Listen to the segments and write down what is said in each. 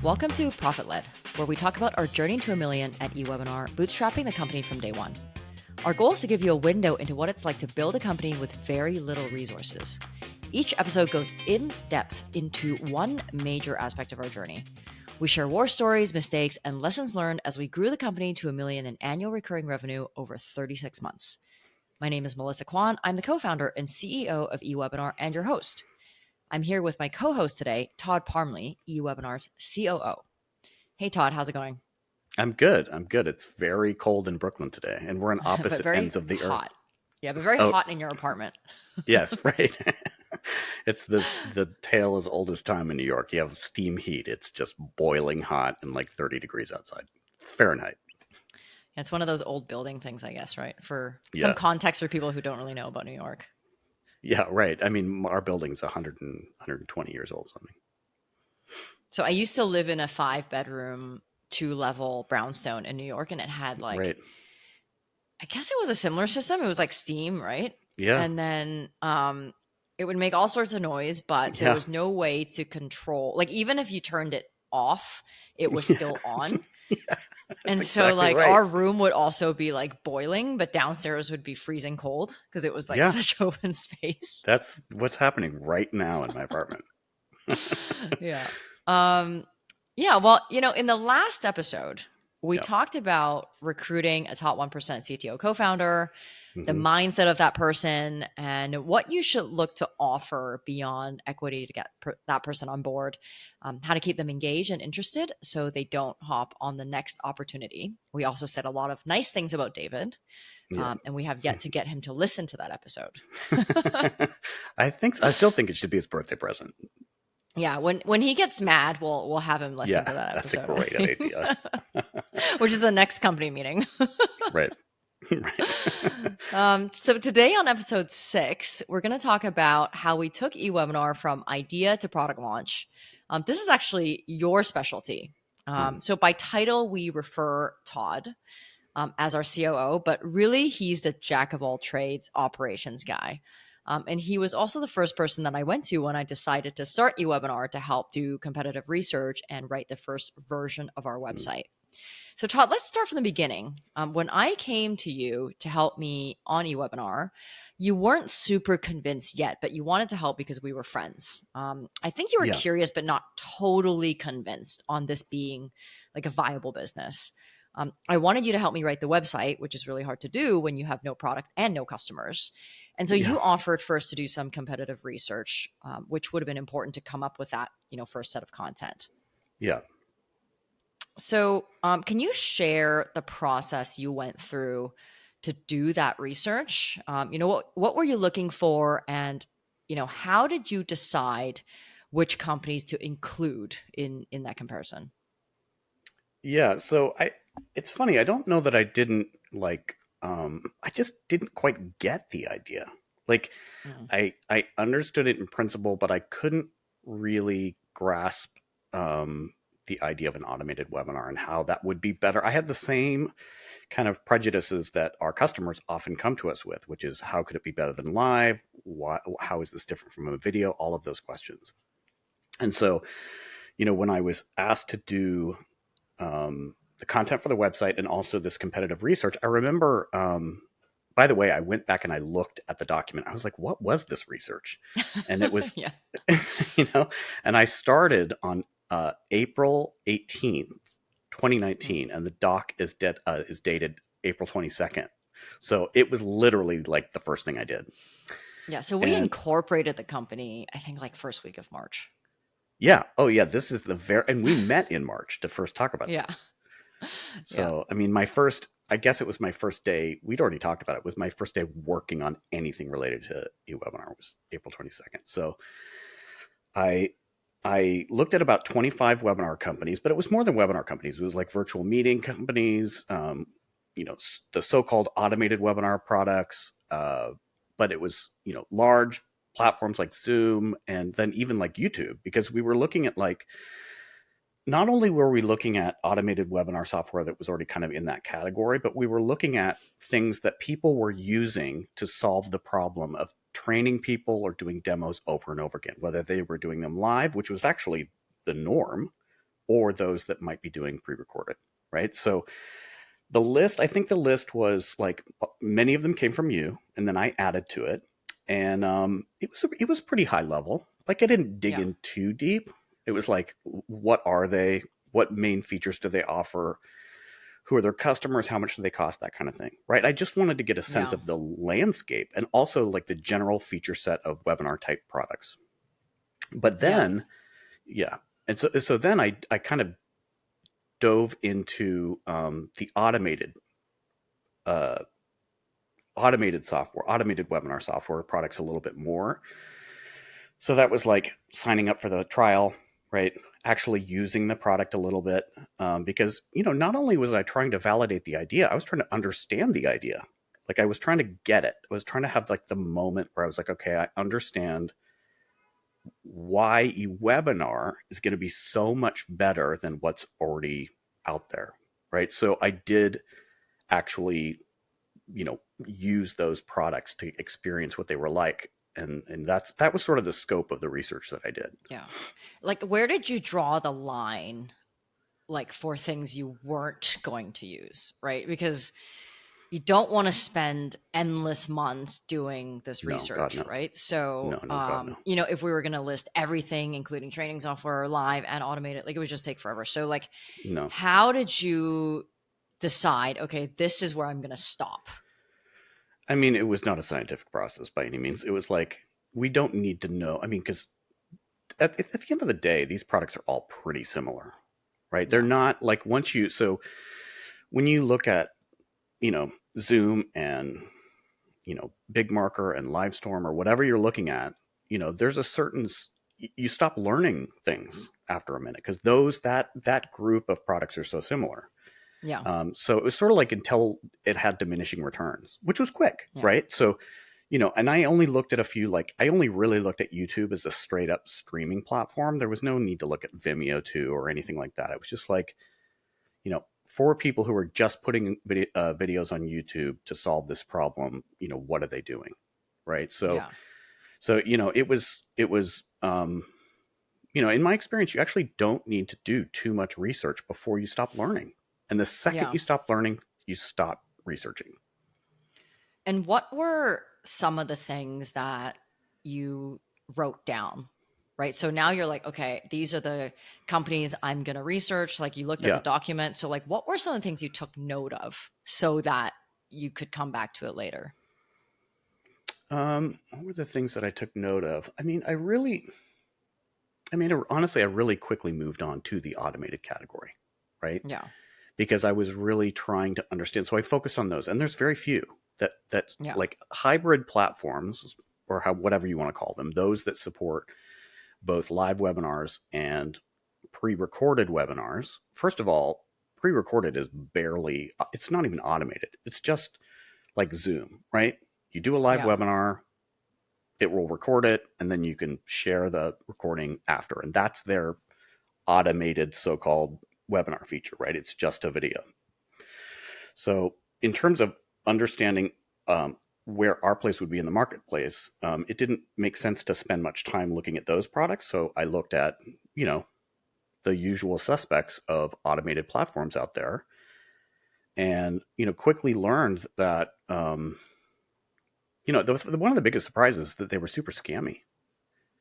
Welcome to ProfitLed, where we talk about our journey to $1 million at eWebinar, bootstrapping the company from day one. Our goal is to give you a window into what it's like to build a company with very little resources. Each episode goes in depth into one major aspect of our journey. We share war stories, mistakes, and lessons learned as we grew the company to $1 million in annual recurring revenue over 36 months. My name is Melissa Kwan. I'm the co-founder and CEO of eWebinar and your host. I'm here with my co-host today, Todd Parmley, eWebinar's COO. Hey, Todd, how's it going? I'm good. It's very cold in Brooklyn today, and we're on opposite ends of the hot. earth. Yeah, but very hot in your apartment. Yes, right. It's the tale as old as time in New York. You have steam heat. It's just boiling hot and like 30 degrees outside. Fahrenheit. It's one of those old building things, I guess, right? For some context for people who don't really know about New York. Yeah, right. I mean, our building's 120 years old, something. So I used to live in a 5-bedroom, 2-level brownstone in New York, and it had I guess it was a similar system. It was like steam, right? Yeah. And then it would make all sorts of noise, but there was no way to control. Like, even if you turned it off, it was still on. Yeah, and so exactly right. Our room would also be like boiling, but downstairs would be freezing cold because it was like such open space. That's what's happening right now in my apartment. Yeah. Well, in the last episode, we talked about recruiting a top 1% CTO co-founder, the mindset of that person, and what you should look to offer beyond equity to get that person on board, how to keep them engaged and interested so they don't hop on the next opportunity. We also said a lot of nice things about David, and we have yet to get him to listen to that episode. I still think it should be his birthday present. Yeah, when he gets mad, we'll have him listen to that episode. That's a great idea. Which is the next company meeting. Right. So today on episode 6, we're going to talk about how we took eWebinar from idea to product launch. This is actually your specialty. So by title, we refer Todd as our COO, but really he's the jack of all trades operations guy. And he was also the first person that I went to when I decided to start eWebinar to help do competitive research and write the first version of our website. So Todd, let's start from the beginning. When I came to you to help me on eWebinar, you weren't super convinced yet, but you wanted to help because we were friends. I think you were curious, but not totally convinced on this being like a viable business. I wanted you to help me write the website, which is really hard to do when you have no product and no customers. And so you offered first to do some competitive research, which would have been important to come up with that, first set of content. Yeah. So can you share the process you went through to do that research? What were you looking for? And, how did you decide which companies to include in that comparison? Yeah. So it's funny. I don't know that I didn't I just didn't quite get the idea. I understood it in principle, but I couldn't really grasp the idea of an automated webinar and how that would be better. I had the same kind of prejudices that our customers often come to us with, which is how could it be better than live? How is this different from a video? All of those questions. And so, when I was asked to do the content for the website and also this competitive research, I remember, by the way, I went back and I looked at the document. I was like, what was this research? And it was, and I started on April 18th, 2019, and the doc is dated April 22nd. So it was literally like the first thing I did. Yeah. So we incorporated the company, I think first week of March. Yeah. Oh yeah. This is and we met in March to first talk about this. So, I mean, I guess it was my first day. We'd already talked about it. It was my first day working on anything related to eWebinar. It was April 22nd. So I looked at about 25 webinar companies, but it was more than webinar companies. It was like virtual meeting companies, the so-called automated webinar products. But it was, large platforms like Zoom and then even like YouTube, because we were looking at not only were we looking at automated webinar software that was already kind of in that category, but we were looking at things that people were using to solve the problem of training people or doing demos over and over again, whether they were doing them live, which was actually the norm, or those that might be doing pre-recorded, right? So I think the list was like many of them came from you, and then I added to it, and it was pretty high level. Like I didn't dig Yeah. in too deep. It was like, what are they? What main features do they offer? Who are their customers? How much do they cost? That kind of thing, right? I just wanted to get a sense Yeah. of the landscape and also like the general feature set of webinar type products. But then, Yes. yeah, and so then I kind of dove into the uh, automated software, automated webinar software products a little bit more. So that was like signing up for the trial, right? Actually using the product a little bit, because not only was I trying to validate the idea, I was trying to understand the idea. Like I was trying to get it. I was trying to have like the moment where I was like, okay, I understand why eWebinar is going to be so much better than what's already out there, right? So I did actually use those products to experience what they were like, and that was sort of the scope of the research that I did. Yeah. Like, where did you draw the line, like, for things you weren't going to use, right? Because you don't want to spend endless months doing this No, God, research, no. right? So, No, God, no. if we were going to list everything, including training software, live and automated, like, it would just take forever. So, like, No. how did you decide, okay, this is where I'm going to stop? I mean, it was not a scientific process by any means. It was like, we don't need to know. I mean, because at the end of the day, these products are all pretty similar, right? They're Yeah. not like so when you look at, Zoom and, Big Marker and Livestorm or whatever you're looking at, there's a certain, you stop learning things after a minute because that group of products are so similar. Yeah. So it was sort of like until it had diminishing returns, which was quick, Yeah. right? So, and I only looked at a few, like I only really looked at YouTube as a straight up streaming platform. There was no need to look at Vimeo too or anything like that. It was just like, for people who are just putting videos on YouTube to solve this problem, what are they doing? Right. So, Yeah. in my experience, you actually don't need to do too much research before you stop learning. And the second Yeah. you stop learning, you stop researching. And what were some of the things that you wrote down? Right. So now you're like, okay, these are the companies I'm going to research. Like, you looked at the Yeah. document. So, like, what were some of the things you took note of so that you could come back to it later? What were the things that I took note of? Honestly, I really quickly moved on to the automated category, right? Yeah. Because I was really trying to understand. So I focused on those, and there's very few that Yeah. like hybrid platforms or whatever you want to call them, those that support both live webinars and pre-recorded webinars. First of all, pre-recorded is barely, it's not even automated. It's just like Zoom, right? You do a live Yeah. webinar, it will record it, and then you can share the recording after. And that's their automated so-called webinar feature, right? It's just a video. So in terms of understanding where our place would be in the marketplace, it didn't make sense to spend much time looking at those products. So I looked at, the usual suspects of automated platforms out there, and quickly learned that one of the biggest surprises is that they were super scammy.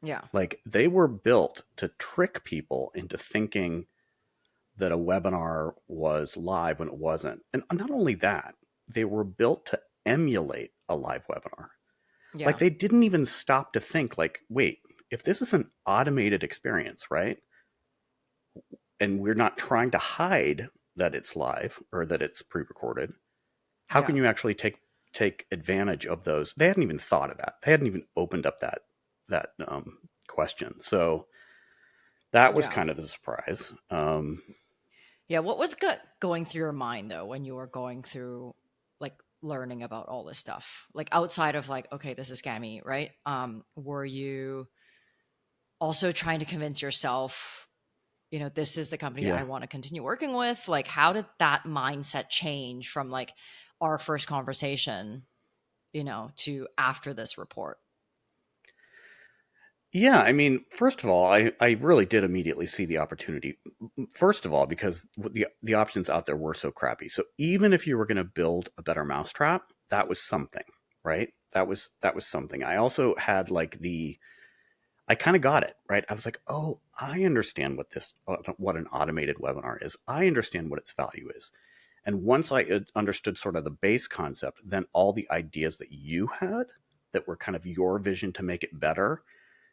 Yeah. Like they were built to trick people into thinking that a webinar was live when it wasn't. And not only that, they were built to emulate a live webinar. Like Yeah. they didn't even stop to think like, wait, if this is an automated experience, right? And we're not trying to hide that it's live or that it's pre-recorded, how can Yeah. you actually take advantage of those? They hadn't even thought of that. They hadn't even opened up that question. So that was Yeah. kind of a surprise. Yeah. What was going through your mind, though, when you were going through, like, learning about all this stuff? Like, outside of, like, okay, this is scammy, right? Were you also trying to convince yourself, this is the company I Yeah. want to continue working with? Like, how did that mindset change from, like, our first conversation, to after this report? Yeah, I mean, first of all, I really did immediately see the opportunity. First of all, because the options out there were so crappy. So even if you were going to build a better mousetrap, that was something, right? That was something. I also had like I kind of got it, right? I was like, oh, I understand what an automated webinar is. I understand what its value is. And once I understood sort of the base concept, then all the ideas that you had that were kind of your vision to make it better,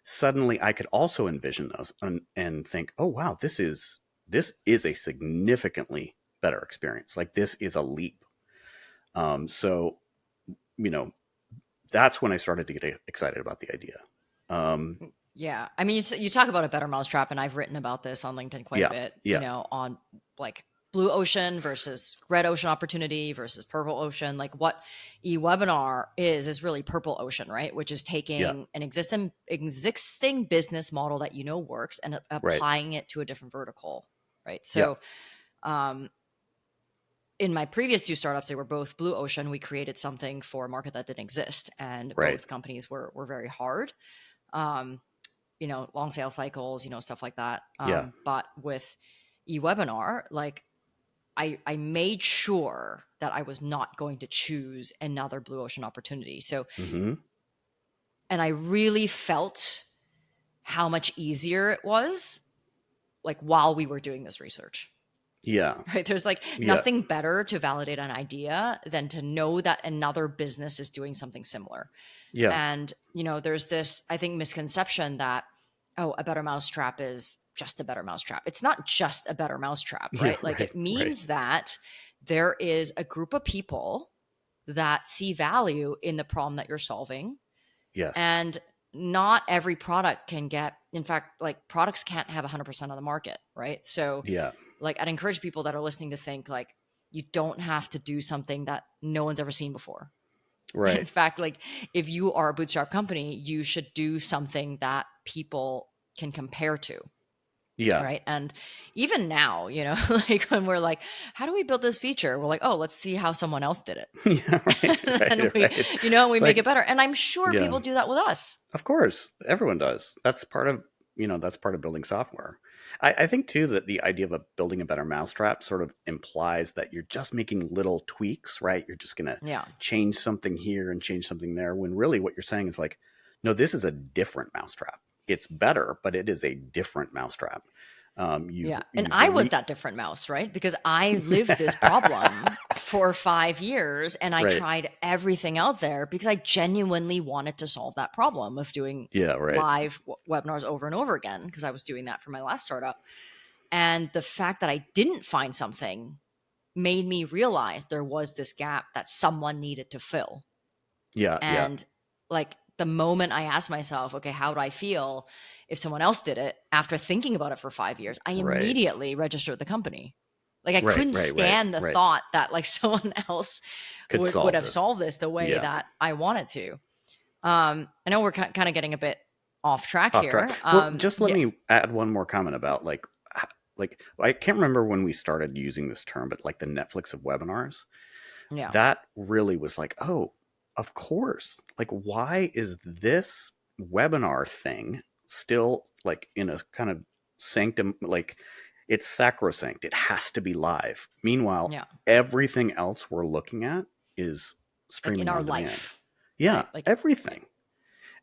suddenly I could also envision those and think, oh wow, this is a significantly better experience. Like this is a leap. So you know that's when I started to get excited about the idea. Um, Yeah. I mean, you talk about a better mousetrap, and I've written about this on LinkedIn quite a yeah, bit, yeah, on like blue ocean versus red ocean opportunity versus purple ocean. Like what eWebinar is really purple ocean, right? Which is yeah, taking an existing business model that works and right, applying it to a different vertical, right? yeah, So, um, in my previous two startups, they were both blue ocean. We created something for a market that didn't exist, and right, both companies were very hard. Um, long sales cycles, stuff like that. yeah, But with eWebinar, like I made sure that I was not going to choose another blue ocean opportunity. So, mm-hmm, and I really felt how much easier it was, like while we were doing this research. yeah, Right? There's like yeah, nothing better to validate an idea than to know that another business is doing something similar. yeah, And, there's this, I think, misconception that, oh, a better mousetrap is just a better mousetrap. It's not just a better mousetrap, yeah, right? Like right, it right, means that there is a group of people that see value in the problem that you're solving. yes, And not every product can get, in fact, like products can't have 100% of the market, right? So, yeah, like, I'd encourage people that are listening to think like, you don't have to do something that no one's ever seen before. In right, fact, like if you are a bootstrap company, you should do something that people can compare to. yeah, Right. And even now, like when we're like, how do we build this feature? We're like, oh, let's see how someone else did it. yeah, right, And right, we, right. we It's make it like, better. And I'm sure yeah. people do that with us. Of course, everyone does. That's part of building software. I think too that the idea of building a better mousetrap sort of implies that you're just making little tweaks, right? You're just going to Yeah. change something here and change something there. When really what you're saying is like, no, this is a different mousetrap. It's better, but it is a different mousetrap. Yeah. And You've I was that different mouse, right? Because I lived this problem for 5 years and I right, tried everything out there because I genuinely wanted to solve that problem of doing yeah, right, live webinars over and over again because I was doing that for my last startup. And the fact that I didn't find something made me realize there was this gap that someone needed to fill. yeah, yeah, And like the moment I asked myself, okay, how would I feel if someone else did it after thinking about it for 5 years? I right, immediately registered the company. Like I right, couldn't right, right, stand the right. thought that like someone else Could would solve have this. solved this the way Yeah. that I wanted to. I know we're kind of getting a bit off track Off track. here. Well, just let Yeah, me add one more comment about like I can't remember when we started using this term, but like the Netflix of webinars, yeah, that really was like, oh, of course. Like, why is this webinar thing still like in a kind of sanctum? Like, it's sacrosanct. It has to be live. Meanwhile, yeah. everything else we're looking at is Like in streaming our on demand. life, Yeah, right? Like, everything.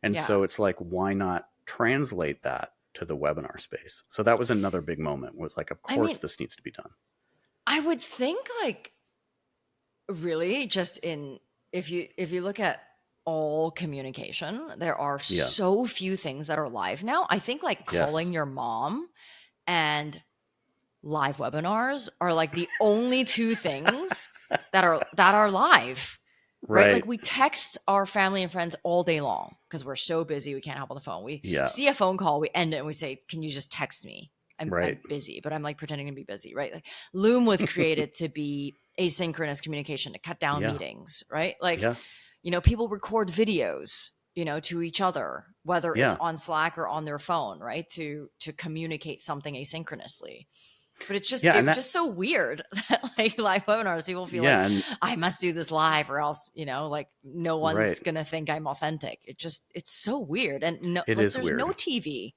And yeah. so it's like, why not translate that to the webinar space? So that was another big moment was like, of I course mean, this needs to be done. I would think like really just in if you look at all communication, there are Yeah. so few things that are live now. I think like Yes. calling your mom and live webinars are like the only two things that are live, right? Like Right. we text our family and friends all day long because we're so busy we can't hop on the phone. We Yeah. see a phone call, we end it and we say, "Can you just text me? I'm Right. busy," but I'm like pretending to be busy, right? Like Loom was created to be asynchronous communication to cut down Yeah. meetings, right? Like, Yeah. people record videos, to each other, whether it's Yeah. on Slack or on their phone, right? To communicate something asynchronously. But it's just Yeah, and it's that just so weird that like live webinars, people feel like yeah, and I must do this live or else, like no one's right. gonna think I'm authentic. It's so weird. And no, It like is there's no weird. TV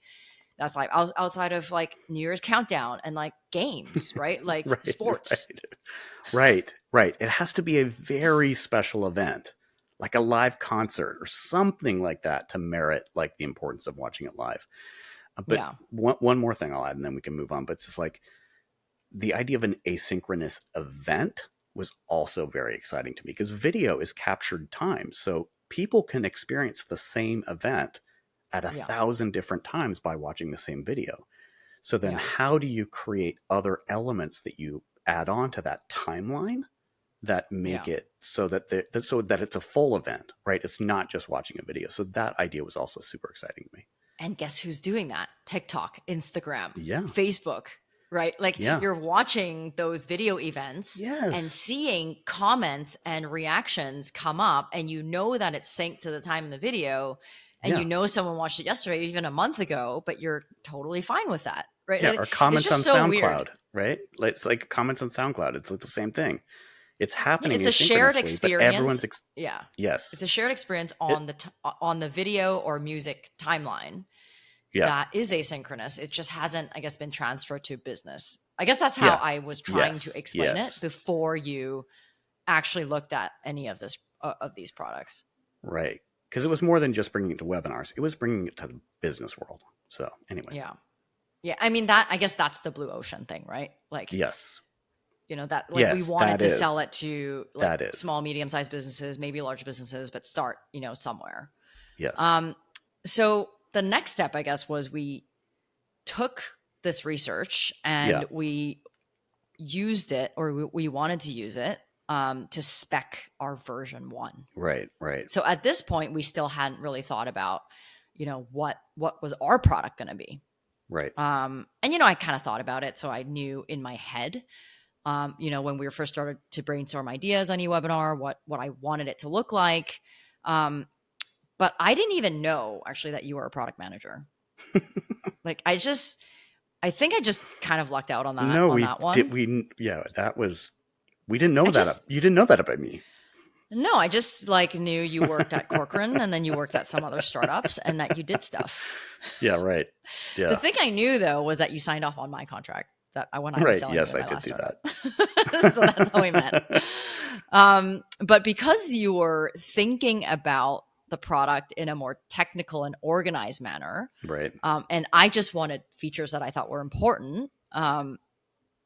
that's like outside of like New Year's countdown and like games, right? Like Right, sports. right. It has to be a very special event, like a live concert or something like that to merit like the importance of watching it live. But Yeah. one more thing I'll add and then we can move on. But just like the idea of an asynchronous event was also very exciting to me because video is captured time. So people can experience the same event at a Yeah. thousand different times by watching the same video. So then Yeah. how do you create other elements that you add on to that timeline that make Yeah. it so that so that it's a full event, right? It's not just watching a video. So that idea was also super exciting to me. And guess who's doing that? TikTok, Instagram, Yeah. Facebook, right? Like Yeah. you're watching those video events and Yes. seeing comments and reactions come up, and you know that it's synced to the time in the video, and Yeah. you know someone watched it yesterday, even a month ago, but you're totally fine with that, right? Yeah. Like, Or it's comments on just so weird. SoundCloud, right? It's like comments on SoundCloud. It's like the same thing. It's Yeah, happening it's a shared asynchronously, but experience. everyone's Yeah, yes. it's a shared experience It on the video or music timeline yeah. that is asynchronous. It just hasn't, I guess, been transferred to business. I guess that's how Yeah. I was trying to Yes. explain it Yes. before you actually looked at any of these products. Right. Because it was more than just bringing it to webinars. It was bringing it to the business world. So anyway, Yeah. Yeah. I mean, I guess that's the blue ocean thing, right? Like, yes. that like we Yes, wanted that to sell is. it to like That is. small, medium-sized businesses, maybe large businesses, but start, somewhere. Yes. So the next step, I guess, was we took this research and Yeah. we used it, or we wanted to use it to spec our version 1. Right. Right. So at this point, we still hadn't really thought about, what was our product going to be. Right. And I kind of thought about it, so I knew in my head, when we were first started to brainstorm ideas on eWebinar, what I wanted it to look like. But I didn't even know actually that you were a product manager. Like I think I just kind of lucked out on that No, that one. that was we didn't know that. You didn't know that about me. No, I just like knew you worked at Corcoran and then you worked at some other startups and that you did stuff. Yeah, right. Yeah. The thing I knew though was that you signed off on my contract that when I was selling Yes, you I my did last do startup. that. So that's how we met. But because you were thinking about the product in a more technical and organized manner, Right. and I just wanted features that I thought were important. And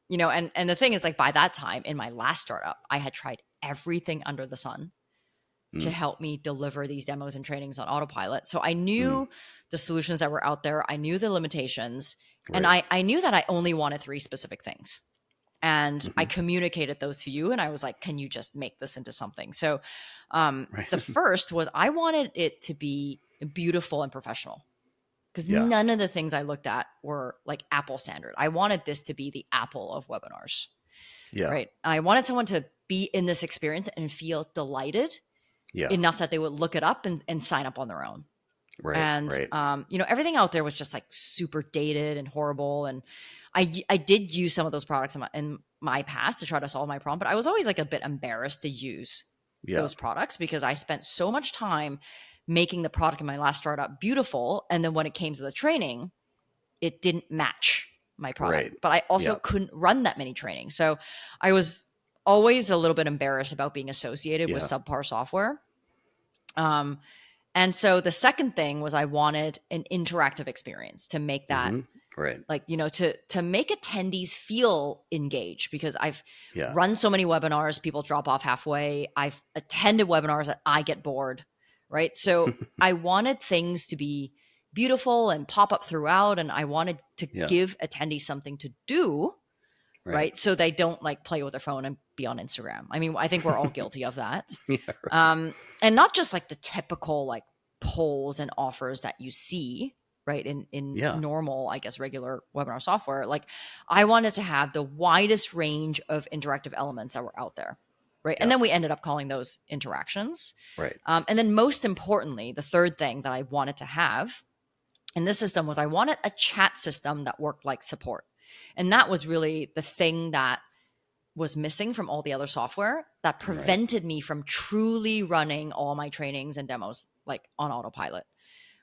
the thing is, like by that time in my last startup, I had tried everything under the sun to help me deliver these demos and trainings on autopilot. So I knew the solutions that were out there. I knew the limitations. Right. And I knew that I only wanted 3 specific things. And I communicated those to you. And I was like, can you just make this into something? So the first was I wanted it to be beautiful and professional. Because none of the things I looked at were like Apple standard. I wanted this to be the Apple of webinars. Yeah. Right. I wanted someone to be in this experience and feel delighted enough that they would look it up and sign up on their own. Right. And, right. Everything out there was just like super dated and horrible. And I did use some of those products in my past to try to solve my problem, but I was always like a bit embarrassed to use those products because I spent so much time making the product in my last startup beautiful. And then when it came to the training, it didn't match my product, Right. but I also couldn't run that many trainings. So I was always a little bit embarrassed about being associated with subpar software. And so the second thing was I wanted an interactive experience to make that right. like, to make attendees feel engaged because I've run so many webinars, people drop off halfway. I've attended webinars that I get bored, right? So I wanted things to be beautiful and pop up throughout. And I wanted to give attendees something to do, right? So they don't like play with their phone and be on Instagram. I mean, I think we're all guilty of that. Right. And not just like the typical like polls and offers that you see, right? In normal, I guess, regular webinar software. Like I wanted to have the widest range of interactive elements that were out there. Right. And then we ended up calling those interactions. Right. And then most importantly, the third thing that I wanted to have in this system was I wanted a chat system that worked like support. And that was really the thing that was missing from all the other software that prevented me from truly running all my trainings and demos like on autopilot.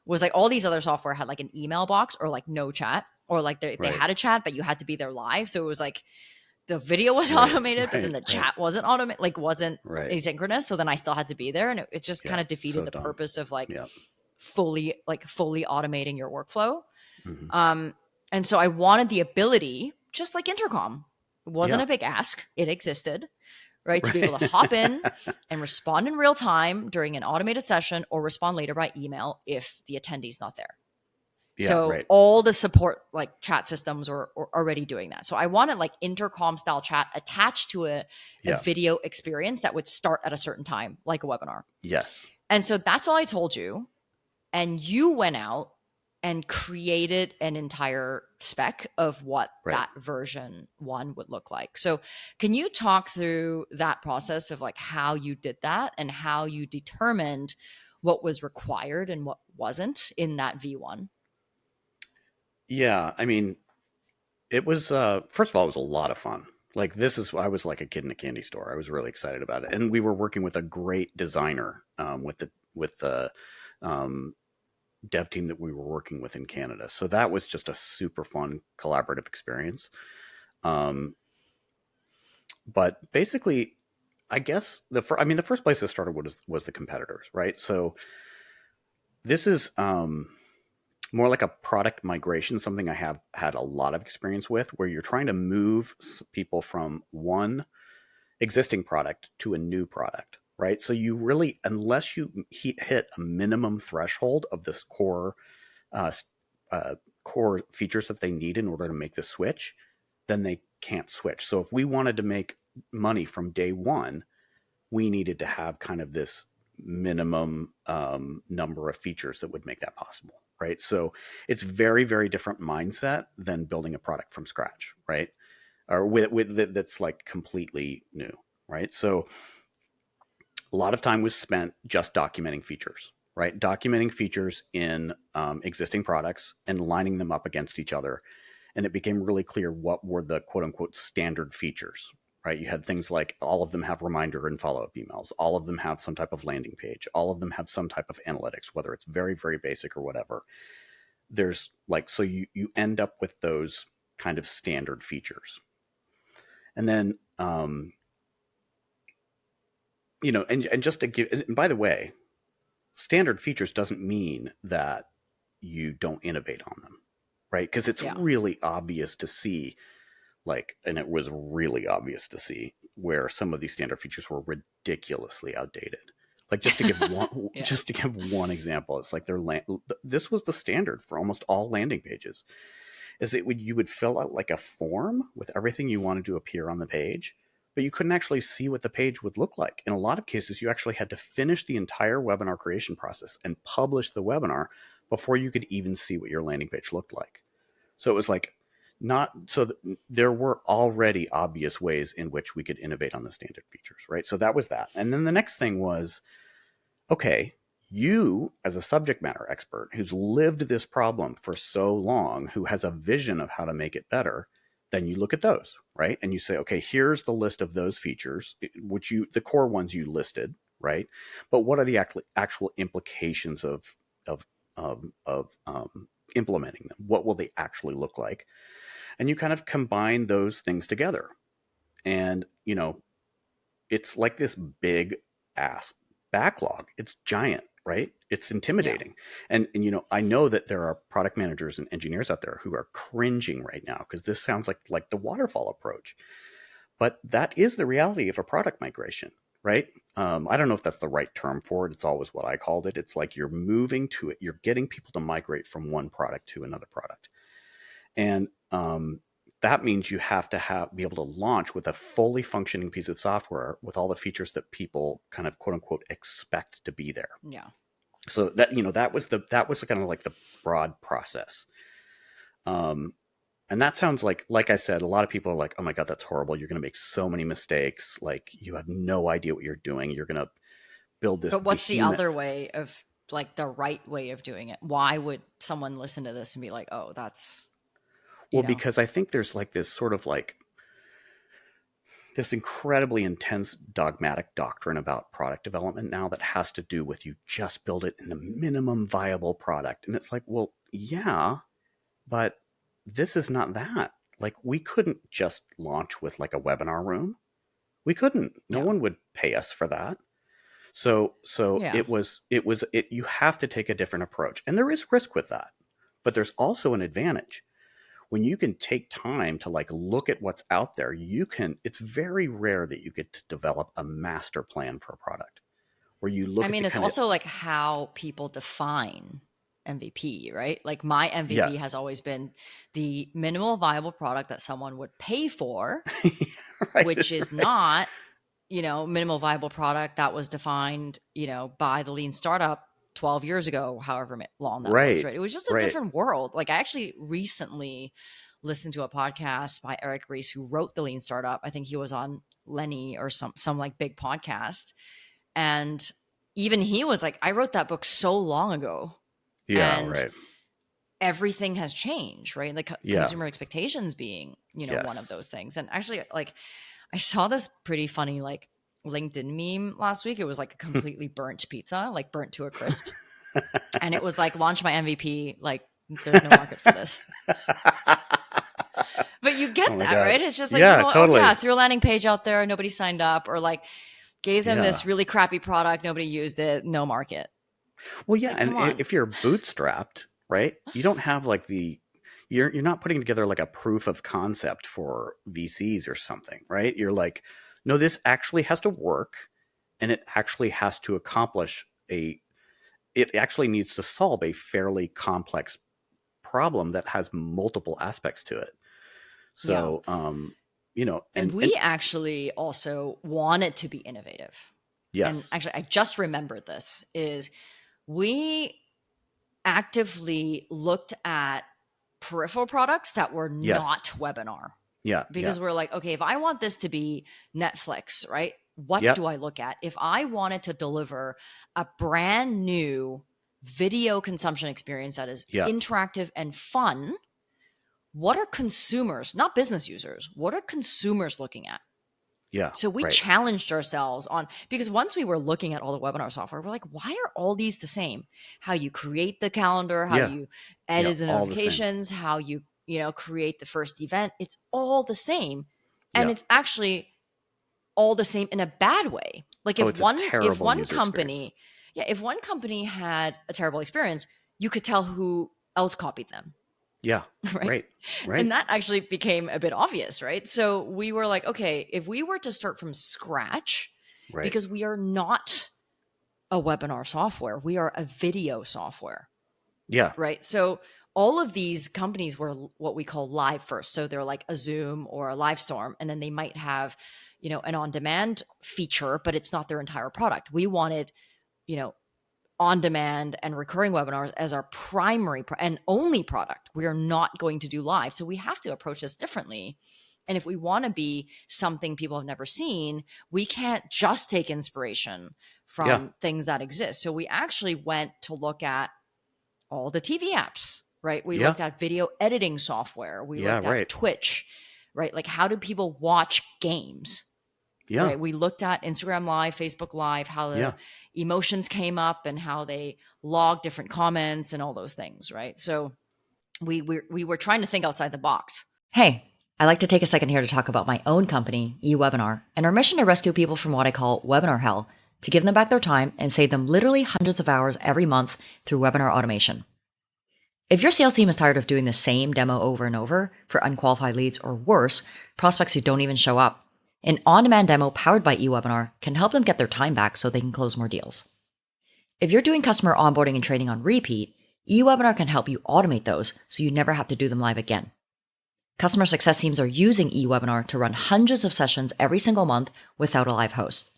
Was like all these other software had like an email box or like no chat, or like they had a chat, but you had to be there live. So it was like the video was automated, but then the chat wasn't automated, like wasn't asynchronous. So then I still had to be there. And it just kind of defeated the purpose of like fully automating your workflow. And so I wanted the ability, just like intercom. It wasn't a big ask. It existed, right? To be able to hop in and respond in real time during an automated session, or respond later by email if the attendee's not there. All the support like chat systems are already doing that. So I wanted like intercom style chat attached to a video experience that would start at a certain time, like a webinar. Yes. And so that's all I told you. And you went out and created an entire spec of what that version 1 would look like. So can you talk through that process of like how you did that and how you determined what was required and what wasn't in that V1? Yeah, I mean, it was first of all, it was a lot of fun. Like I was like a kid in a candy store. I was really excited about it, and we were working with a great designer with the dev team that we were working with in Canada. So that was just a super fun collaborative experience. But basically, I guess the first place it started was the competitors, right? So this is more like a product migration, something I have had a lot of experience with, where you're trying to move people from one existing product to a new product, right? So you really, unless you hit a minimum threshold of this core features that they need in order to make the switch, then they can't switch. So if we wanted to make money from day one, we needed to have kind of this minimum number of features that would make that possible, right? So it's very, very different mindset than building a product from scratch, right? Or with that's like completely new, right? So a lot of time was spent just documenting features, right? Documenting features in existing products and lining them up against each other. And it became really clear what were the quote unquote standard features, right? You had things like all of them have reminder and follow-up emails. All of them have some type of landing page. All of them have some type of analytics, whether it's very, very basic or whatever. There's like, so you end up with those kind of standard features. And then, and just to give, and by the way, standard features doesn't mean that you don't innovate on them, right? Because it's really obvious to see, and it was really obvious to see where some of these standard features were ridiculously outdated. Like just to give one, just to give one example, it's like this was the standard for almost all landing pages. Is that you would fill out like a form with everything you wanted to appear on the page, but you couldn't actually see what the page would look like. In a lot of cases, you actually had to finish the entire webinar creation process and publish the webinar before you could even see what your landing page looked like. So it was like there were already obvious ways in which we could innovate on the standard features, right? So that was that. And then the next thing was, okay, you as a subject matter expert who's lived this problem for so long, who has a vision of how to make it better, then you look at those, right? And you say, okay, here's the list of those features, the core ones you listed, right? But what are the actual implications of implementing them? What will they actually look like? And you kind of combine those things together. And, it's like this big ass backlog. It's giant, right? It's intimidating. Yeah. And I know that there are product managers and engineers out there who are cringing right now because this sounds like the waterfall approach. But that is the reality of a product migration, right? I don't know if that's the right term for it. It's always what I called it. It's like you're moving to it. You're getting people to migrate from one product to another product. And that means you have to be able to launch with a fully functioning piece of software with all the features that people kind of quote unquote expect to be there. Yeah. So that, that was kind of like the broad process. And that sounds like I said, a lot of people are like, oh my God, that's horrible. You're going to make so many mistakes. Like you have no idea what you're doing. You're going to build this. But what's the other way of like the right way of doing it? Why would someone listen to this and be like, oh, that's... you Well, know? because I think there's like this sort of like this incredibly intense dogmatic doctrine about product development now that has to do with you just build it in the minimum viable product. And it's like, well, yeah, but this is not that. Like, we couldn't just launch with like a webinar room. We couldn't. No Yeah. one would pay us for that. So Yeah. you have to take a different approach. And there is risk with that. But there's also an advantage. When you can take time to like look at what's out there, it's very rare that you get to develop a master plan for a product where you I look at mean, the it's kind of, also like how people define MVP, right? Like my yeah, MVP has always been the minimal viable product that someone would pay for, right, which is not, minimal viable product that was defined, by the lean startup 12 years ago, however long that was, right, right? It was just a right. different world. Like I actually recently listened to a podcast by Eric Ries, who wrote the lean startup. I think he was on Lenny or some like big podcast. And even he was like, I wrote that book so long ago Yeah, and right. everything has changed, right? Like Yeah, consumer expectations being, one of yes. those things. And actually, like, I saw this pretty funny, like, LinkedIn meme last week. It was like a completely burnt pizza, like burnt to a crisp. And it was like, launch my MVP. Like, there's no market for this. But you Oh get my that, God. right? It's just like, Yeah, oh yeah, totally. threw a landing page out there, nobody signed up, or like gave them Yeah. this really crappy product, nobody used it, no market. Well, It's yeah, like, and come on. if you're bootstrapped, right, you don't have like you're not putting together like a proof of concept for VCs or something, right? You're like, no, this actually has to work, and it actually has to accomplish it actually needs to solve a fairly complex problem that has multiple aspects to it. Yeah. So, And and we actually also wanted to be innovative. And yes, actually, I just remembered this is we actively looked at peripheral products that were yes, not webinar yeah, yeah, because we're like, okay, if I want this to be Netflix, right? What yep, do I look at? If I wanted to deliver a brand new video consumption experience that is yeah, interactive and fun, what are consumers, not business users, what are consumers looking at? yeah, So we right, challenged ourselves on because once we were looking at all the webinar software, we're like, why are all these the same? How you create the calendar, how yeah, you yeah, edit the all the same. notifications, how you, create the first event. It's all the same. And Yeah. it's actually all the same in a bad way. Like Oh, if it's a terrible one user experience. company, yeah, if one company had a terrible experience, you could tell who else copied them. Yeah, Right. right, right, And that actually became a bit obvious, right? So we were like, okay, if we were to start from scratch, right. because we are not a webinar software, we are a video software, Yeah, right? So all of these companies were what we call live first. So they're like a Zoom or a Livestorm, and then they might have, an on demand feature, but it's not their entire product. We wanted, you know, on demand and recurring webinars as our primary and only product. We are not going to do live. So we have to approach this differently. And if we want to be something people have never seen, we can't just take inspiration yeah, from things that exist. So we actually went to look at all the TV apps, right? We yeah, looked at video editing software. We yeah, looked at right. Twitch, right? Like how do people watch games? Yeah, Right. We looked at Instagram Live, Facebook Live, how yeah. the emotions came up and how they log different comments and all those things. Right. So we were trying to think outside the box. Hey, I'd like to take a second here to talk about my own company, eWebinar, and our mission to rescue people from what I call webinar hell, to give them back their time and save them literally hundreds of hours every month through webinar automation. If your sales team is tired of doing the same demo over and over for unqualified leads or worse, prospects who don't even show up, an on-demand demo powered by eWebinar can help them get their time back so they can close more deals. If you're doing customer onboarding and training on repeat, eWebinar can help you automate those so you never have to do them live again. Customer success teams are using eWebinar to run hundreds of sessions every single month without a live host.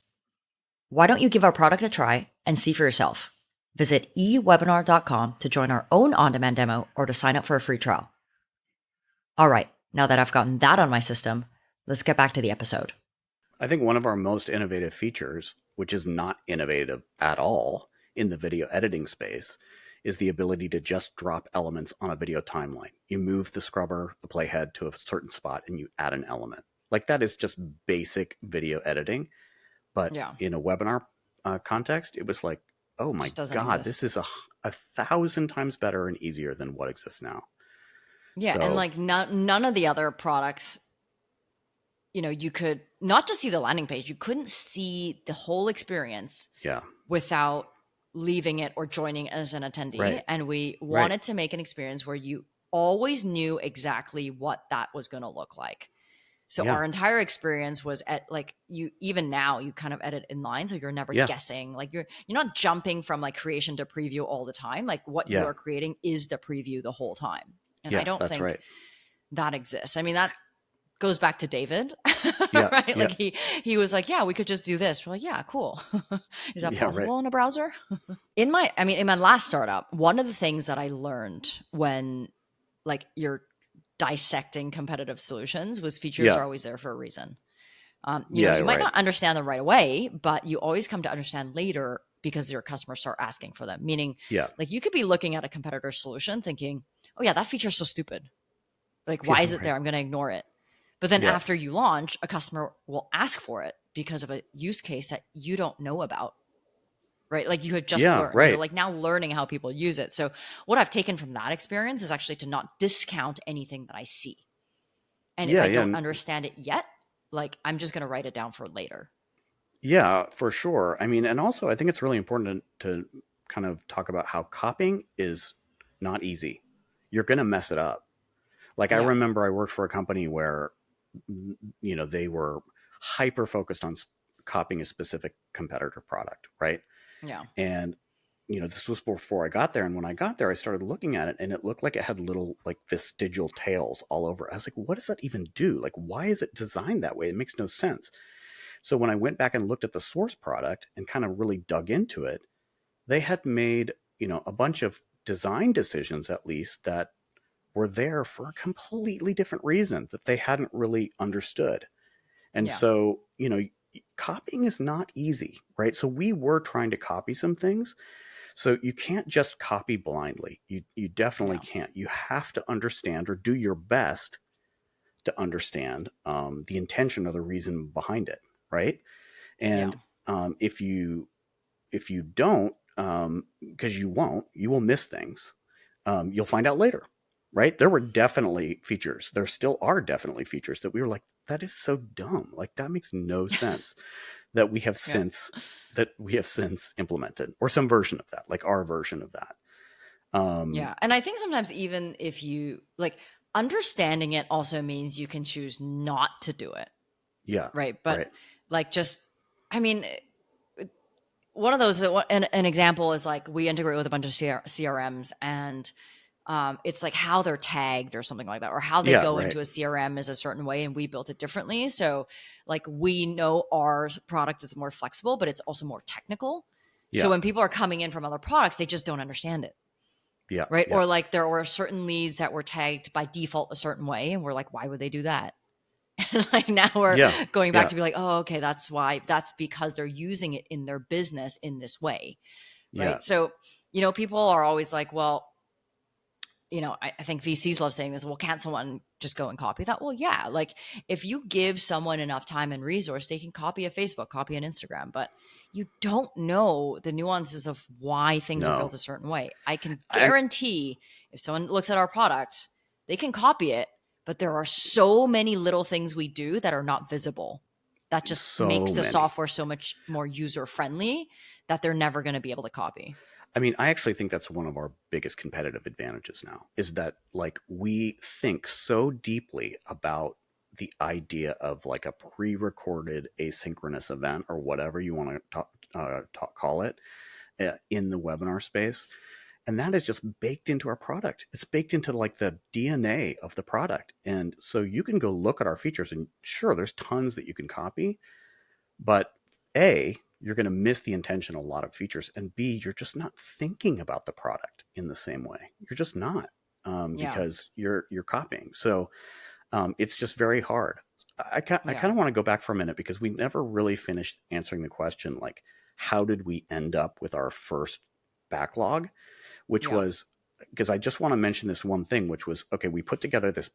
Why don't you give our product a try and see for yourself? Visit ewebinar.com to join our own on-demand demo or to sign up for a free trial. All right, now that I've gotten that on my system, let's get back to the episode. I think one of our most innovative features, which is not innovative at all in the video editing space, is the ability to just drop elements on a video timeline. You move the scrubber, the playhead to a certain spot, and you add an element. Like that is just basic video editing. But Yeah. in a webinar context, it was like, oh my Just doesn't God, this exist. is a 1,000 times better and easier than what exists now. Yeah. And So like none of the other products, you could not just see the landing page, you couldn't see the whole experience yeah, without leaving it or joining as an attendee. right, And we right, wanted to make an experience where you always knew exactly what that was going to look like. So yeah, our entire experience was at like even now you kind of edit in line. So you're never yeah, guessing, like you're not jumping from like creation to preview all the time. Like what you yeah, are creating is the preview the whole time. And I yes, don't that's think right. that exists. I mean, that goes back to David, Yeah, right? yeah, Like he was like, yeah, we could just do this. We're like, yeah, cool. Is that yeah, right. possible in a browser? In my last startup, one of the things that I learned when like you're dissecting competitive solutions was features Yeah, are always there for a reason. yeah, You might right. not understand them right away, but you always come to understand later because your customers start asking for them. Meaning, Yeah, like you could be looking at a competitor solution thinking, oh yeah, that feature is so stupid. Like, why yeah, is it right. there? I'm going to ignore it. But then Yeah, after you launch, a customer will ask for it because of a use case that you don't know about, right? Like you had just yeah, learned. You're right. like now learning how people use it. So what I've taken from that experience is actually to not discount anything that I see. And if Yeah, I yeah, don't understand it yet, like I'm just going to write it down for later. yeah, for sure. I mean, and also I think it's really important to kind of talk about how copying is not easy. You're going to mess it up. Like I Yeah. remember I worked for a company where they were hyper focused on copying a specific competitor product, right? Yeah. And this was before I got there, and when I got there I started looking at it and it looked like it had little like vestigial tails all over. I was like, what does that even do? Like, why is it designed that way? It makes no sense. So when I went back and looked at the source product and kind of really dug into it, they had made a bunch of design decisions, at least, that were there for a completely different reason that they hadn't really understood. And Yeah. so, copying is not easy, right? So we were trying to copy some things. So you can't just copy blindly. You definitely Yeah. can't. You have to understand or do your best to understand the intention or the reason behind it, right? Yeah. And if you don't, because you will miss things. You'll find out later, right? There were definitely features. There still are definitely features that we were like, that is so dumb. Like that makes no sense. That we have Yeah. since implemented, or some version of that, like our version of that. Um, Yeah. And I think sometimes even if you like understanding it also means you can choose not to do it. yeah, Right. But right. like just, I mean, one of those, an example is like we integrate with a bunch of CRMs and it's like how they're tagged or something like that, or how they Yeah, go right. into a CRM is a certain way and we built it differently. So like we know our product is more flexible, but it's also more technical. So Yeah, when people are coming in from other products, they just don't understand it. yeah, Right. yeah, Or like there were certain leads that were tagged by default a certain way. And we're like, why would they do that? Like now we're yeah, going back yeah, to be like, oh, okay, that's why. That's because they're using it in their business in this way. yeah. Right. So, people are always like, well, I think VCs love saying this. Well, can't someone just go and copy that? Well, yeah. Like if you give someone enough time and resource, they can copy a Facebook, copy an Instagram, but you don't know the nuances of why things are No, built a certain way. I can I'm guarantee if someone looks at our product, they can copy it, but there are so many little things we do that are not visible. That just so makes the many. software so much more user friendly that they're never going to be able to copy. I mean, I actually think that's one of our biggest competitive advantages now, is that like we think so deeply about the idea of like a pre-recorded asynchronous event or whatever you want to call it in the webinar space. And that is just baked into our product. It's baked into like the DNA of the product. And so you can go look at our features and sure, there's tons that you can copy, but A, you're going to miss the intention of a lot of features, and B, you're just not thinking about the product in the same way. You're just not, Yeah. because you're copying. So it's just very hard. I Yeah. kind of want to go back for a minute because we never really finished answering the question, like, how did we end up with our first backlog? which Yeah. was, because I just want to mention this one thing, which was, okay, we put together this,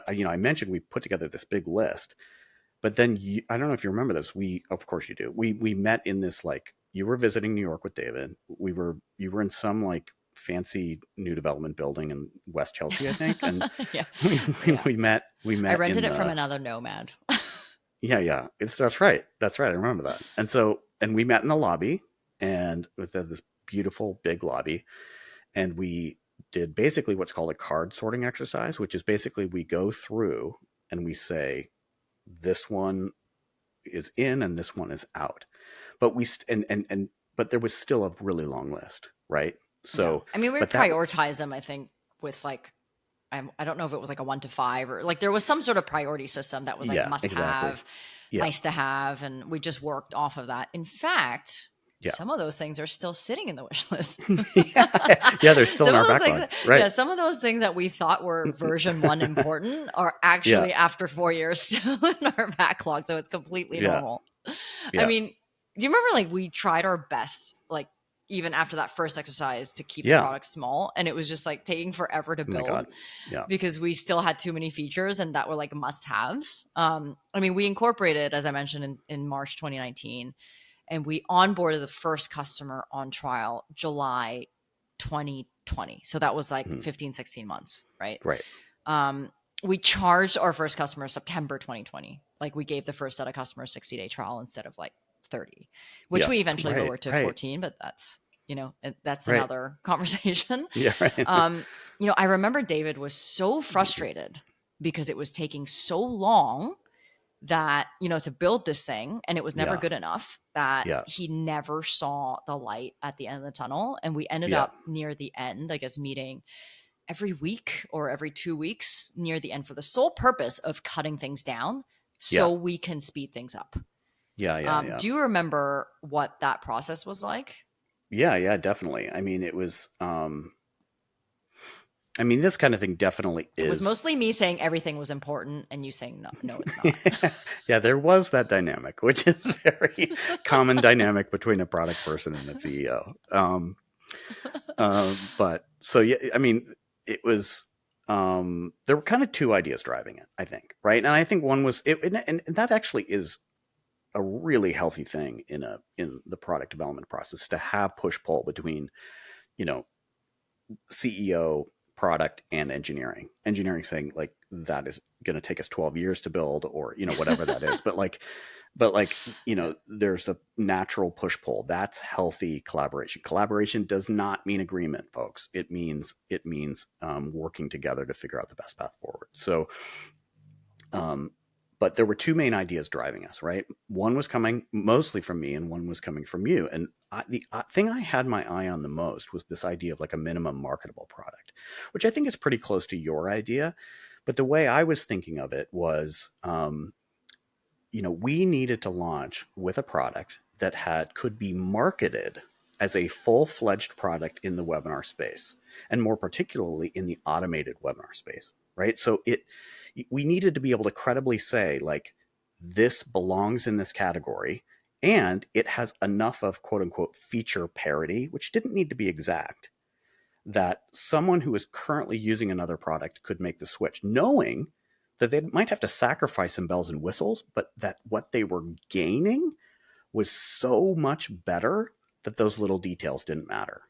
I mentioned we put together this big list, but then I don't know if you remember this. Of course you do. We met in this, like, you were visiting New York with David. You were in some like fancy new development building in West Chelsea, I think. And Yeah. we, Yeah. we I met rented in it from the, another nomad. yeah. That's right. That's right. I remember that. And we met in the lobby, and with this beautiful big lobby, and we did basically what's called a card sorting exercise, which is basically we go through and we say, this one is in and this one is out. But but there was still a really long list, right? Yeah. So, I mean, we but that, prioritized them, I think, with like, I don't know if it was like a 1 to 5 or like there was some sort of priority system that was like yeah, must exactly. have, Yeah, nice to have. And we just worked off of that. In fact, yeah. some of those things are still sitting in the wish list. Yeah, they're still in Some of our those things, backlog, right? yeah, some of those things that we thought were version one important are Yeah, actually after 4 years still in our backlog. So it's completely yeah, normal. I yeah, mean, do you remember like we tried our best, like even after that first exercise to keep the yeah. product small and it was just like taking forever to Oh my build god. Yeah, because we still had too many features and that were like must haves. I mean, we incorporated, as I mentioned, in March 2019, and we onboarded the first customer on trial July 2020. So that was like mhm, 15, 16 months, right? right. Um, we charged our first customer September 2020. Like we gave the first set of customers 60-day trial instead of like 30, which Yeah, we eventually right, lowered to right, 14, but that's, that's right. another conversation. Yeah, right. um, I remember David was so frustrated because it was taking so long that, to build this thing and it was never Yeah, good enough that yeah, he never saw the light at the end of the tunnel. And we ended yeah, up near the end, I guess, meeting every week or every 2 weeks near the end for the sole purpose of cutting things down yeah, so we can speed things up. yeah, yeah, yeah. Do you remember what that process was like? Yeah, yeah, definitely. I mean, it was. I mean, this kind of thing definitely It was is. mostly me saying everything was important and you saying no, no, it's not. Yeah, there was that dynamic, which is very common dynamic between a product person and a CEO. But so yeah, I mean, it was. There were kind of two ideas driving it, I think, right? And I think one was, and that actually is a really healthy thing in the product development process, to have push pull between, you know, CEO, product, and engineering. Engineering saying like, that is going to take us 12 years to build, or whatever that is. But like, Yeah. there's a natural push pull. That's healthy collaboration. Collaboration does not mean agreement, folks. It means working together to figure out the best path forward. So um, but there were two main ideas driving us, right? One was coming mostly from me, and one was coming from you. And the thing I had my eye on the most was this idea of like a minimum marketable product, which I think is pretty close to your idea. But the way I was thinking of it was, we needed to launch with a product that could be marketed as a full-fledged product in the webinar space, and more particularly in the automated webinar space, right? So we needed to be able to credibly say, like, this belongs in this category, and it has enough of quote unquote feature parity, which didn't need to be exact, that someone who is currently using another product could make the switch, knowing that they might have to sacrifice some bells and whistles, but that what they were gaining was so much better that those little details didn't matter.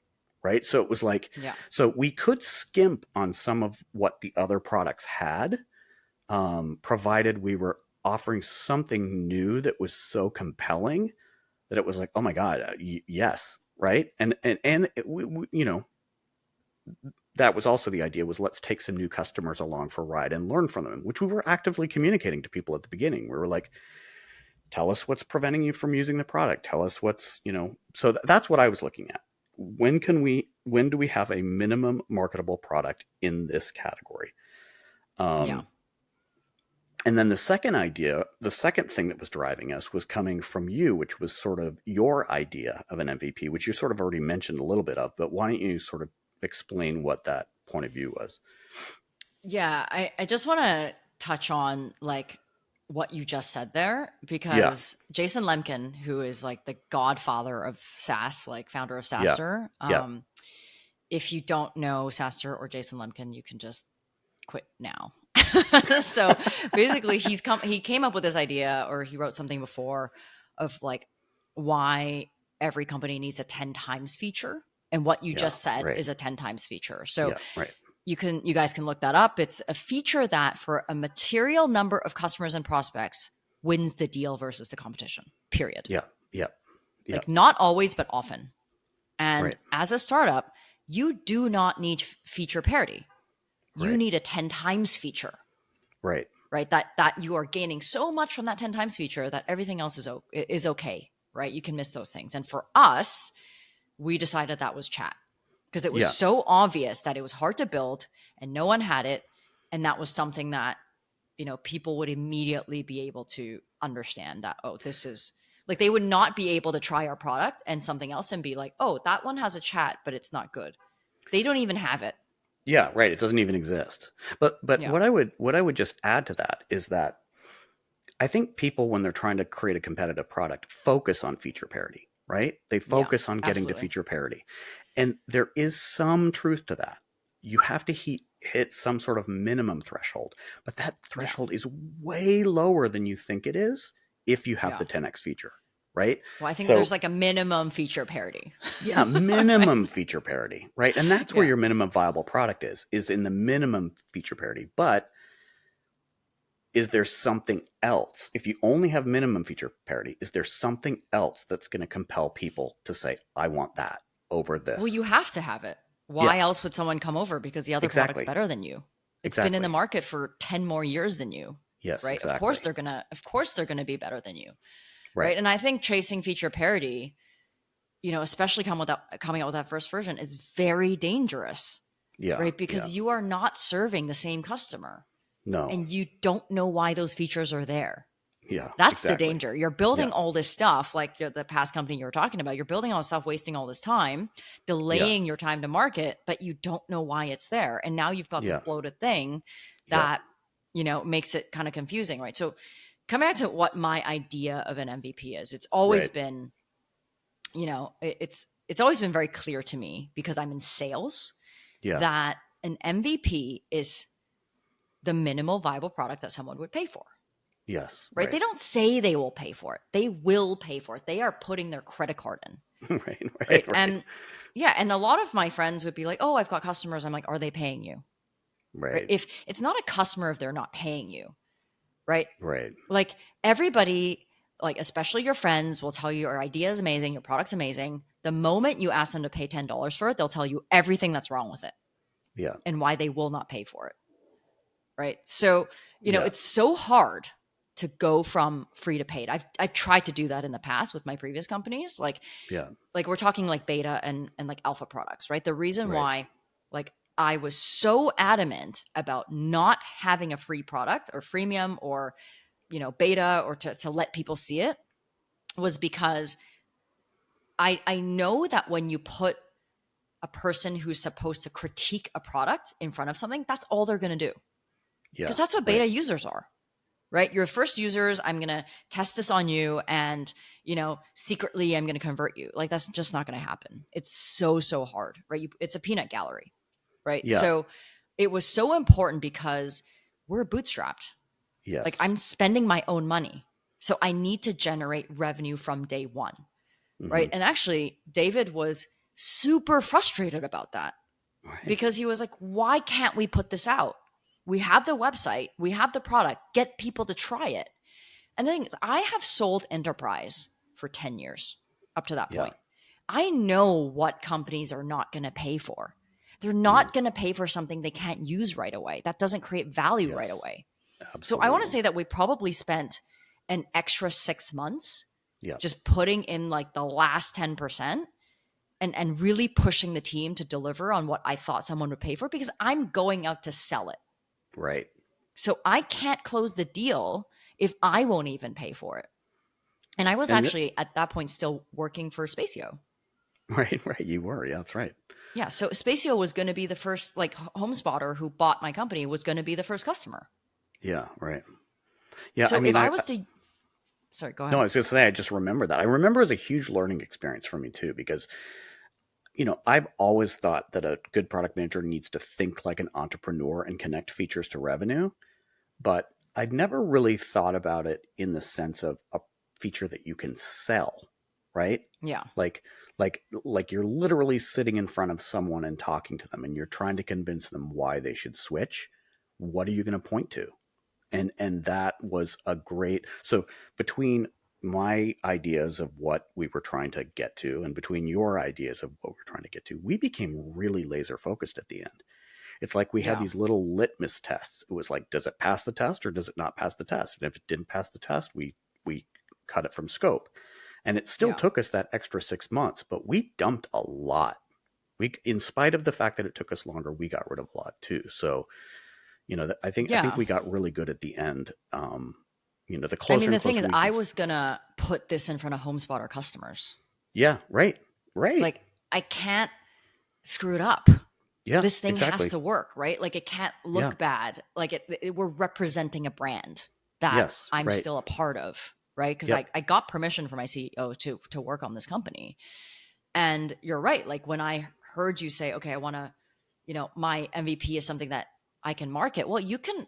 Right. So it was like, Yeah. so we could skimp on some of what the other products had, provided we were offering something new that was so compelling that it was like, oh my God, yes. Right. And that was also the idea, was let's take some new customers along for a ride and learn from them, which we were actively communicating to people at the beginning. We were like, tell us what's preventing you from using the product. Tell us what's, so that's what I was looking at. When do we have a minimum marketable product in this category? Yeah. Um, and then the second thing that was driving us was coming from you, which was sort of your idea of an MVP, which you sort of already mentioned a little bit of, but why don't you sort of explain what that point of view was? Yeah. I just want to touch on like what you just said there, Yeah, because Jason Lemkin, who is like the godfather of SaaS, like founder of yeah, SaaSer, yeah, if you don't know Saster or Jason Lemkin, you can just quit now. So basically he came up with this idea, or he wrote something before, of like why every company needs a 10 times feature. And what you just said is a 10 times feature. So you guys can look that up. It's a feature that for a material number of customers and prospects wins the deal versus the competition, period. Like not always, but often. And as a startup, you do not need feature parity. You need a 10 times feature. Right. That you are gaining so much from that 10 times feature that everything else is okay. Right. You can miss those things. And for us, we decided that was chat, because it was so obvious that it was hard to build and no one had it. And that was something that, people would immediately be able to understand that, oh, this is like, they would not be able to try our product and something else and be like, oh, that one has a chat, but it's not good. They don't even have it. Yeah, right. It doesn't even exist. But what I would just add to that is that I think people, when they're trying to create a competitive product, focus on feature parity, right? They focus on getting to feature parity. And there is some truth to that. You have to hit some sort of minimum threshold, but that threshold is way lower than you think it is if you have the 10x feature, right? Well, I think there's like a minimum feature parity. Yeah, minimum feature parity, right? And that's where your minimum viable product is in the minimum feature parity. But is there something else? If you only have minimum feature parity, is there something else that's going to compel people to say, I want that over this? Well, you have to have it. Why else would someone come over? Because the other product's better than you. It's been in the market for 10 more years than you. Yes, right. Exactly. Of course they're gonna be better than you. Right. And I think chasing feature parity, especially coming out with that first version, is very dangerous. Yeah. Right. Because you are not serving the same customer. No. And you don't know why those features are there. Yeah. That's the danger. You're building all this stuff, like the past company you were talking about. You're building all this stuff, wasting all this time, delaying your time to market, but you don't know why it's there. And now you've got this bloated thing that, makes it kind of confusing, right? So come back to what my idea of an MVP is. It's always been, it's always been very clear to me, because I'm in sales, that an MVP is the minimal viable product that someone would pay for. Yes. Right. They don't say they will pay for it. They will pay for it. They are putting their credit card in. Right. And and a lot of my friends would be like, oh, I've got customers. I'm like, are they paying you? Right. If it's not a customer, if they're not paying you. Right. Like everybody, like especially your friends, will tell you your idea is amazing, your product's amazing. The moment you ask them to pay $10 for it, they'll tell you everything that's wrong with it. Yeah. And why they will not pay for it. Right. So, it's so hard to go from free to paid. I've tried to do that in the past with my previous companies. Like we're talking like beta and like alpha products, right? The reason why like I was so adamant about not having a free product or freemium or, beta, or to let people see it, was because I know that when you put a person who's supposed to critique a product in front of something, that's all they're going to do. Because that's what beta users are. Right? Your first users, I'm going to test this on you and, secretly I'm going to convert you. Like that's just not going to happen. It's so hard, right? It's a peanut gallery, right? Yeah. So it was so important because we're bootstrapped. Yes. Like I'm spending my own money. So I need to generate revenue from day one, right? And actually David was super frustrated about that because he was like, why can't we put this out? We have the website, we have the product, get people to try it. And the thing is, I have sold enterprise for 10 years up to that point. I know what companies are not going to pay for. They're not going to pay for something they can't use right away. That doesn't create value right away. Absolutely. So I want to say that we probably spent an extra 6 months just putting in like the last 10%. And really pushing the team to deliver on what I thought someone would pay for, because I'm going out to sell it. Right. So I can't close the deal if I won't even pay for it. And I was actually at that point still working for Spacio. Right. You were. Yeah, that's right. Yeah. So Spacio was going to be the first, like HomeSpotter who bought my company was going to be the first customer. Yeah. Right. Yeah. So if I was to, sorry, go ahead. No, I was going to say, I just remember that. I remember it was a huge learning experience for me too, because, I've always thought that a good product manager needs to think like an entrepreneur and connect features to revenue, but I'd never really thought about it in the sense of a feature that you can sell, right? Yeah. Like like you're literally sitting in front of someone and talking to them and you're trying to convince them why they should switch. What are you going to point to? And that was a great, so between my ideas of what we were trying to get to and between your ideas of what we're trying to get to, we became really laser focused at the end. It's like we had Yeah. these little litmus tests. It was like, does it pass the test or does it not pass the test? And if it didn't pass the test, we cut it from scope. And it still Yeah. took us that extra 6 months, but we dumped a lot. We, in spite of the fact that it took us longer, we got rid of a lot too. So, I think Yeah. we got really good at the end. The I closer mean, the and thing closer is, we I could. was going to put this in front of HomeSpotter customers. Yeah, right, right. Like, I can't screw it up. Yeah, This thing has exactly. to work, right? Like, it can't Yeah, look bad. Like, we're representing a brand that yes, I'm right. still a part of, right? Because Yep. I got permission from my CEO to work on this company. And you're right. Like, when I heard you say, okay, I want to, my MVP is something that I can market. Well, you can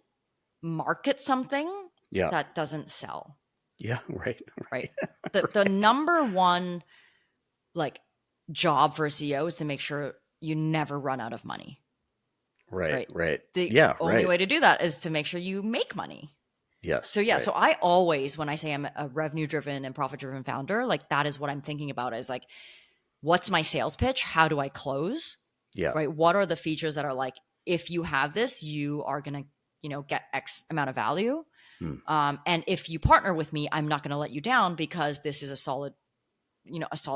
market something Yeah, that doesn't sell, yeah, right, right? right, The right, number one like job for a CEO is to make sure you never run out of money, right, right? right. The Yeah, only right. way to do that is to make sure you make money. So Yes, yeah, right. so I always, when I say I'm a revenue driven and profit driven founder, like that is what I'm thinking about is like, what's my sales pitch? How do I close? Yeah, Right? What are the features that are like, if you have this, you are going to, get X amount of value. hmm. And if you partner with me, I'm not going to let you down because this is a solid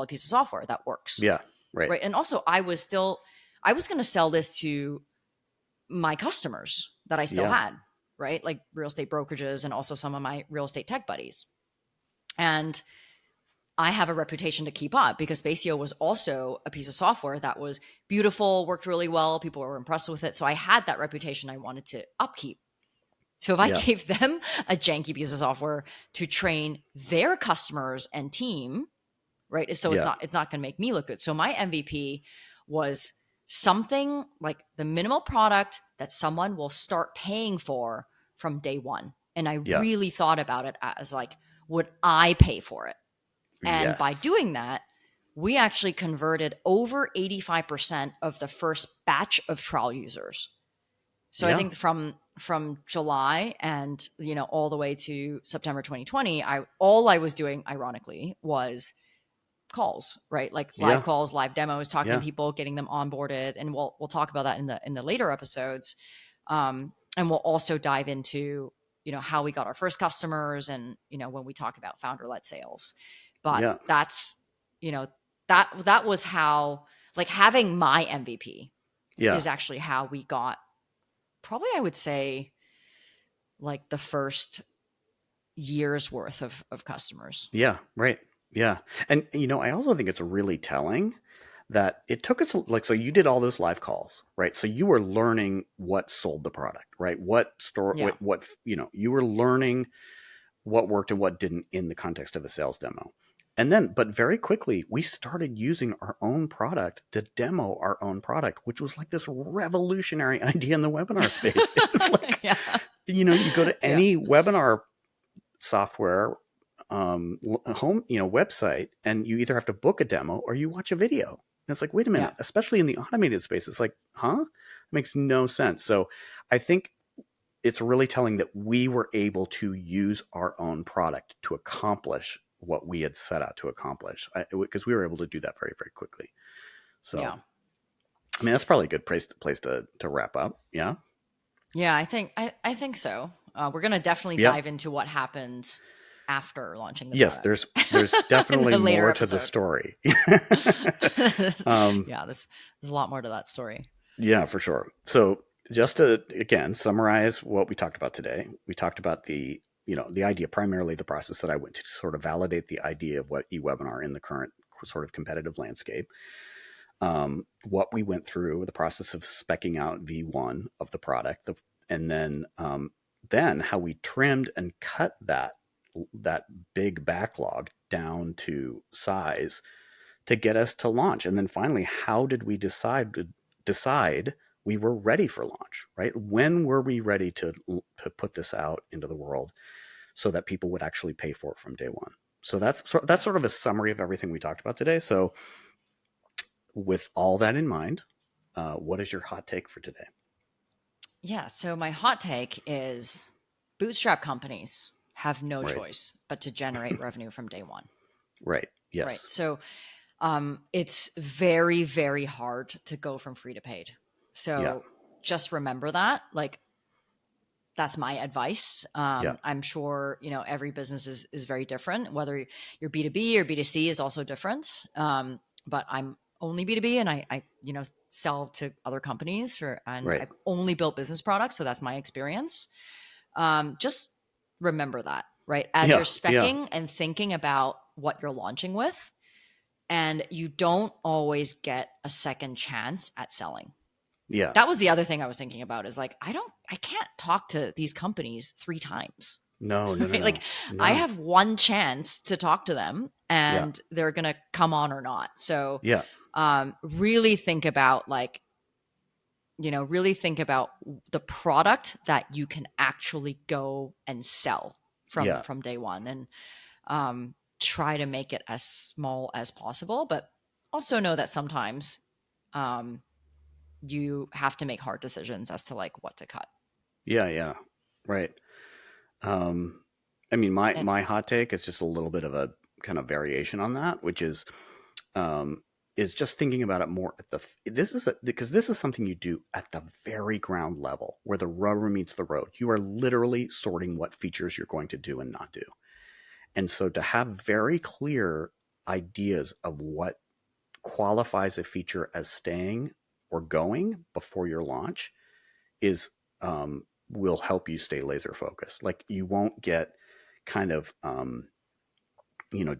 piece of software that works. Yeah, right. Right. And also I was going to sell this to my customers that I still Yeah, had, right? Like real estate brokerages and also some of my real estate tech buddies. And I have a reputation to keep up because Spacio was also a piece of software that was beautiful, worked really well. People were impressed with it. So I had that reputation I wanted to upkeep. So if I yeah, gave them a janky piece of software to train their customers and team, right? So yeah, it's not going to make me look good. So my MVP was something like the minimal product that someone will start paying for from day one. And I yeah. really thought about it as like, would I pay for it? And by Yes. doing that, we actually converted over 85% of the first batch of trial users. So I Yeah, think from July and all the way to September 2020, all I was doing ironically was calls, right? Like live yeah, calls, live demos, talking to yeah, people, getting them onboarded, and we'll talk about that in the later episodes. And we'll also dive into how we got our first customers and when we talk about founder led sales. But yeah, that's you know that was how, like, having my MVP yeah, is actually how we got, probably I would say, like the first year's worth of customers. yeah, right. Yeah. And, I also think it's really telling that it took us, like, so you did all those live calls, right? So you were learning what sold the product, right? What store, Yeah. you were learning what worked and what didn't in the context of a sales demo. And then, but very quickly, we started using our own product to demo our own product, which was like this revolutionary idea in the webinar space. It was like, Yeah. you go to Yeah. any webinar software home website and you either have to book a demo or you watch a video, and it's like, wait a Yeah. minute, especially in the automated space, it's like, huh, it makes no sense. So I think it's really telling that we were able to use our own product to accomplish what we had set out to accomplish, because we were able to do that very, very quickly. So Yeah. I mean, that's probably a good place to wrap up. Yeah. Yeah, I think so. We're gonna definitely Yep. dive into what happened after launching the Yes, product there's in definitely the later more to the episode. story. Yeah, there's a lot more to that story. Yeah, for sure. So just to, again, summarize what we talked about today, we talked about the idea, primarily the process that I went to sort of validate the idea of what eWebinar in the current sort of competitive landscape. What we went through, the process of speccing out V1 of the product, and then how we trimmed and cut that big backlog down to size to get us to launch? And then finally, how did we decide we were ready for launch, right? When were we ready to put this out into the world so that people would actually pay for it from day one? So that's sort of a summary of everything we talked about today. So with all that in mind, what is your hot take for today? Yeah. So my hot take is bootstrap companies have no Right. choice but to generate revenue from day one. Right. Yes. Right. So it's very, very hard to go from free to paid. So just remember that. Like, that's my advice. I'm sure, every business is very different, whether you're B2B or B2C is also different. But I'm only B2B, and I sell to other companies and Right. I've only built business products. So that's my experience. Just remember that, right? As you're speccing and thinking about what you're launching with, and you don't always get a second chance at selling. Yeah. That was the other thing I was thinking about, is like, I can't talk to these companies 3 times. No. Right? Like, I have one chance to talk to them, and they're going to come on or not. So really think about the product that you can actually go and sell from day one, and try to make it as small as possible, but also know that sometimes you have to make hard decisions as to like what to cut. Yeah. Right. I mean, my hot take is just a little bit of a kind of variation on that, which is just thinking about it more because this is something you do at the very ground level where the rubber meets the road. You are literally sorting what features you're going to do and not do. And so to have very clear ideas of what qualifies a feature as staying or going before your launch is will help you stay laser focused. Like, you won't get kind of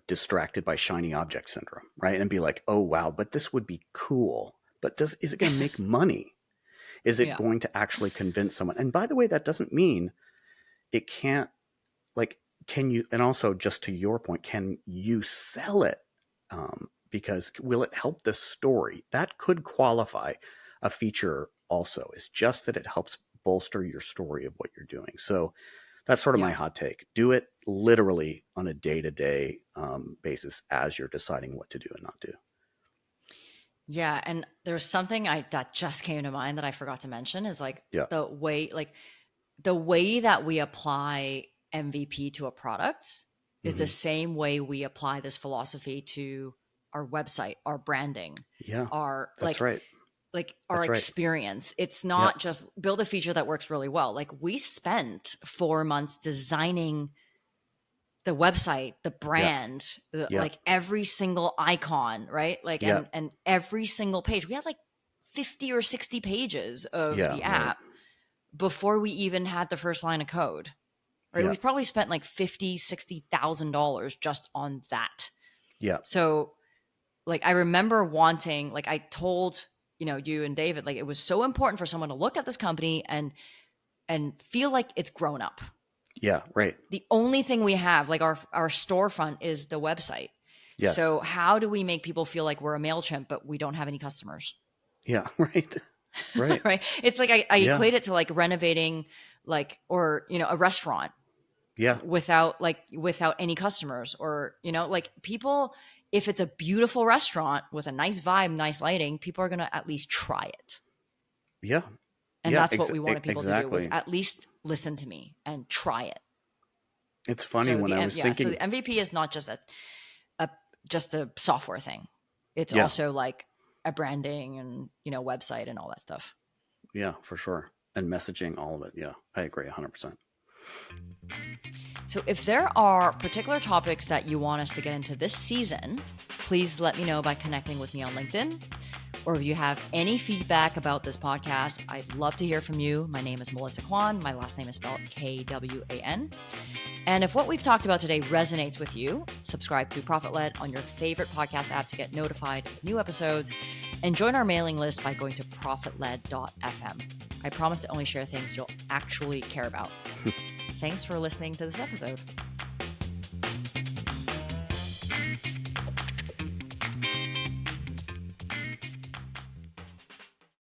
distracted by shiny object syndrome, right? And be like, oh wow, but this would be cool, but is it going to make money? Is it going to actually convince someone? And by the way, that doesn't mean it can't, like, can you, and also just to your point, can you sell it? Because will it help the story? That could qualify a feature also. It's just that it helps bolster your story of what you're doing. So that's sort of my hot take. Do it literally on a day-to-day basis as you're deciding what to do and not do. Yeah. And there's something that just came to mind that I forgot to mention, is like the way that we apply MVP to a product is the same way we apply this philosophy to our website, our branding, our experience. It's not just build a feature that works really well. Like, we spent 4 months designing the website, the brand, like every single icon, right? Like, and every single page. We had like 50 or 60 pages of the app before we even had the first line of code. Right? We probably spent like $50,000-$60,000 just on that. Yeah. So, like, I remember wanting, like, I told you and David, like, it was so important for someone to look at this company and feel like it's grown up. Yeah. Right. The only thing we have, like, our storefront is the website. Yes. So how do we make people feel like we're a MailChimp, but we don't have any customers? Yeah. Right. Right. Right. It's like I equate it to like renovating, like, or a restaurant. Yeah. Without any customers, or like, people, if it's a beautiful restaurant with a nice vibe, nice lighting, people are going to at least try it. Yeah. And that's what we wanted people to do, was at least listen to me and try it. It's funny, when I was thinking, so the MVP is not just a software thing. It's also like a branding and, website and all that stuff. Yeah, for sure. And messaging, all of it. Yeah, I agree 100%. So if there are particular topics that you want us to get into this season, please let me know by connecting with me on LinkedIn. Or if you have any feedback about this podcast, I'd love to hear from you. My name is Melissa Kwan. My last name is spelled Kwan. And if what we've talked about today resonates with you, subscribe to ProfitLed on your favorite podcast app to get notified of new episodes, and join our mailing list by going to profitled.fm. I promise to only share things you'll actually care about. Thanks for listening to this episode.